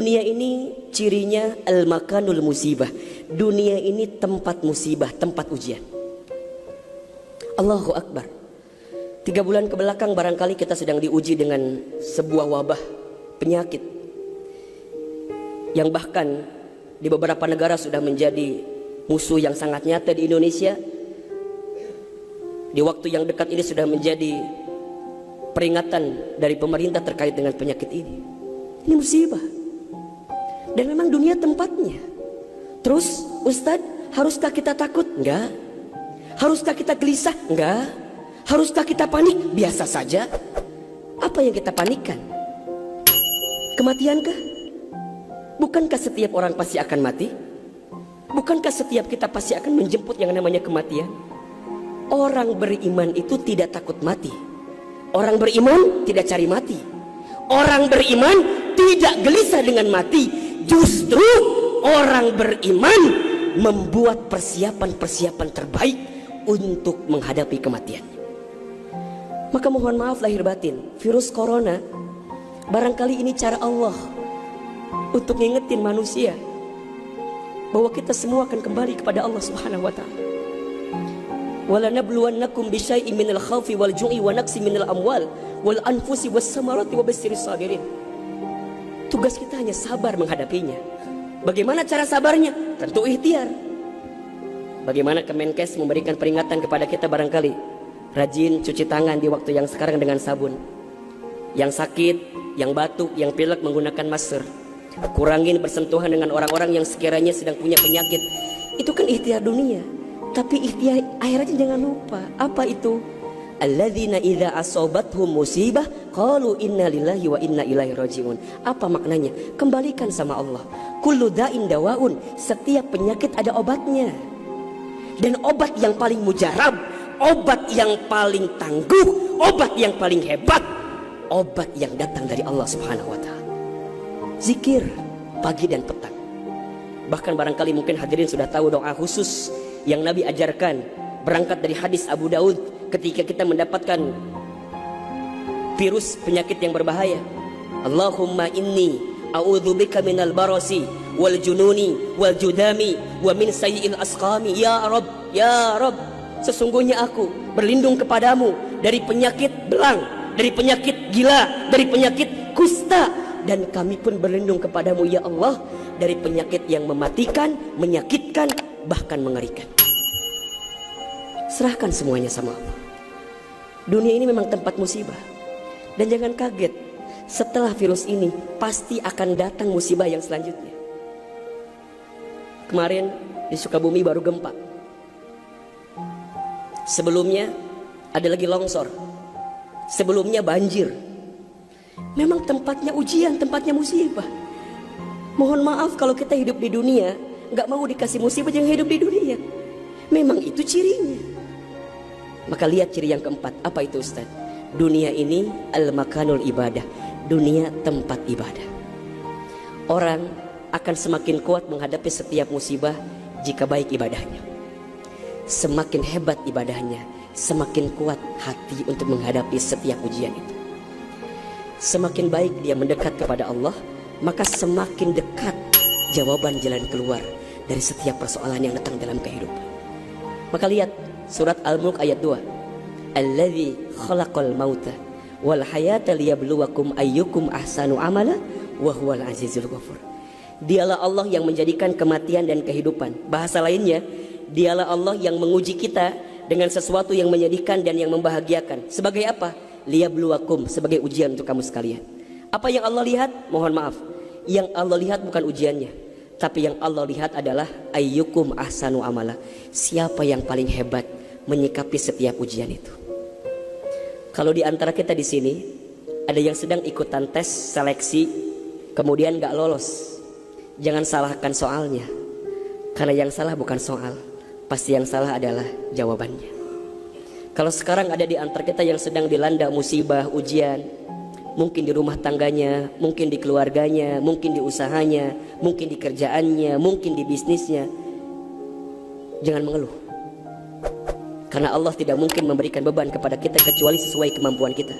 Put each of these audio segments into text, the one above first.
Dunia ini cirinya al-makanul musibah. Dunia ini tempat musibah, tempat ujian. Allahu Akbar. 3 bulan kebelakang barangkali kita sedang diuji dengan sebuah wabah penyakit yang bahkan di beberapa negara sudah menjadi musuh yang sangat nyata. Di Indonesia di waktu yang dekat ini sudah menjadi peringatan dari pemerintah terkait dengan penyakit ini. Ini musibah. Dan memang dunia tempatnya. Terus Ustadz, haruskah kita takut? Enggak. Haruskah kita gelisah? Enggak. Haruskah kita panik? Biasa saja. Apa yang kita panikkan? Kematiankah? Bukankah setiap orang pasti akan mati? Bukankah setiap kita pasti akan menjemput yang namanya kematian? Orang beriman itu tidak takut mati. Orang beriman tidak cari mati. Orang beriman tidak gelisah dengan mati. Justru orang beriman membuat persiapan-persiapan terbaik untuk menghadapi kematian. Maka mohon maaf lahir batin, virus corona barangkali ini cara Allah untuk ngingetin manusia bahwa kita semua akan kembali kepada Allah Subhanahu wa taala. Walanabluwannakum bisyai'in minal khaufi wal ju'i wa naqsi minal amwal wal anfusi was samarati wa basyyiris sabirin. Tugas kita hanya sabar menghadapinya. Bagaimana cara sabarnya? Tentu ikhtiar. Bagaimana Kemenkes memberikan peringatan kepada kita barangkali? Rajin cuci tangan di waktu yang sekarang dengan sabun. Yang sakit, yang batuk, yang pilek menggunakan masker. Kurangin bersentuhan dengan orang-orang yang sekiranya sedang punya penyakit. Itu kan ikhtiar dunia. Tapi ikhtiar akhiratnya jangan lupa. Apa itu? Alladzina idza asobathum musibah qalu inna lillahi wa inna ilaihi rajiun. Apa maknanya? Kembalikan sama Allah. Kullu da'in dawaun. Setiap penyakit ada obatnya. Dan obat yang paling mujarab, obat yang paling tangguh, obat yang paling hebat, obat yang datang dari Allah Subhanahu wa taala. Zikir pagi dan petang. Bahkan barangkali mungkin hadirin sudah tahu doa khusus yang Nabi ajarkan berangkat dari hadis Abu Daud ketika kita mendapatkan virus penyakit yang berbahaya. Allahumma inni a'udzubika minal barasi wal jununi wal judami wa min sayyi'il asqami. Ya Rabb, ya Rabb, sesungguhnya aku berlindung kepadamu dari penyakit belang, dari penyakit gila, dari penyakit kusta, dan kami pun berlindung kepadamu ya Allah dari penyakit yang mematikan, menyakitkan, bahkan mengerikan. Serahkan semuanya sama Allah. Dunia ini memang tempat musibah. Dan jangan kaget, setelah virus ini pasti akan datang musibah yang selanjutnya. Kemarin di Sukabumi baru gempa. Sebelumnya ada lagi longsor. Sebelumnya banjir. Memang tempatnya ujian, tempatnya musibah. Mohon maaf kalau kita hidup di dunia gak mau dikasih musibah, jangan hidup di dunia. Memang itu cirinya. Maka lihat ciri yang keempat. Apa itu Ustaz? Dunia ini al-makanul ibadah. Dunia tempat ibadah. Orang akan semakin kuat menghadapi setiap musibah jika baik ibadahnya. Semakin hebat ibadahnya, semakin kuat hati untuk menghadapi setiap ujian itu. Semakin baik dia mendekat kepada Allah, maka semakin dekat jawaban jalan keluar dari setiap persoalan yang datang dalam kehidupan. Maka lihat surat Al-Mulk ayat 2. Alladzi khalaqal mauta wal hayata liyabluwakum ayyukum ahsanu amala wa huwal azizul ghafur. Dialah Allah yang menjadikan kematian dan kehidupan. Bahasa lainnya, dialah Allah yang menguji kita dengan sesuatu yang menyedihkan dan yang membahagiakan. Sebagai apa? Liyabluwakum, sebagai ujian untuk kamu sekalian. Apa yang Allah lihat? Mohon maaf, yang Allah lihat bukan ujiannya, tapi yang Allah lihat adalah ayyukum ahsanu amala. Siapa yang paling hebat menyikapi setiap ujian itu. Kalau di antara kita di sini ada yang sedang ikutan tes seleksi kemudian gak lolos, jangan salahkan soalnya. Karena yang salah bukan soal, pasti yang salah adalah jawabannya. Kalau sekarang ada di antara kita yang sedang dilanda musibah, ujian, mungkin di rumah tangganya, mungkin di keluarganya, mungkin di usahanya, mungkin di kerjaannya, mungkin di bisnisnya, jangan mengeluh. Karena Allah tidak mungkin memberikan beban kepada kita kecuali sesuai kemampuan kita.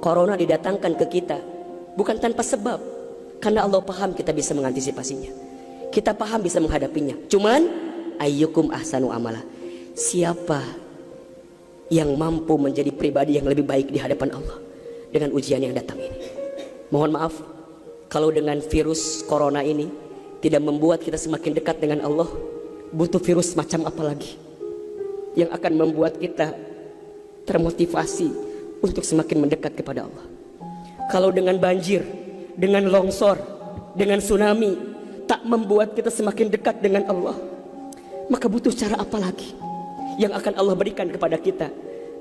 Corona didatangkan ke kita bukan tanpa sebab. Karena Allah paham kita bisa mengantisipasinya, kita paham bisa menghadapinya. Cuman ayyukum ahsanu amala, siapa yang mampu menjadi pribadi yang lebih baik di hadapan Allah dengan ujian yang datang ini. Mohon maaf kalau dengan virus corona ini tidak membuat kita semakin dekat dengan Allah, butuh virus macam apa lagi yang akan membuat kita termotivasi untuk semakin mendekat kepada Allah. Kalau dengan banjir, dengan longsor, dengan tsunami tak membuat kita semakin dekat dengan Allah, maka butuh cara apa lagi yang akan Allah berikan kepada kita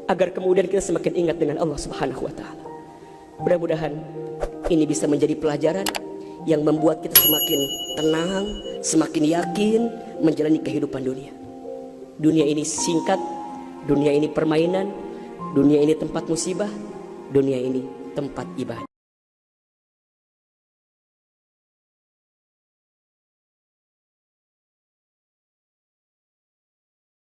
agar kemudian kita semakin ingat dengan Allah Subhanahu wa taala. Mudah-mudahan ini bisa menjadi pelajaran yang membuat kita semakin tenang, semakin yakin menjalani kehidupan dunia. Dunia ini singkat, dunia ini permainan, dunia ini tempat musibah, dunia ini tempat ibadah.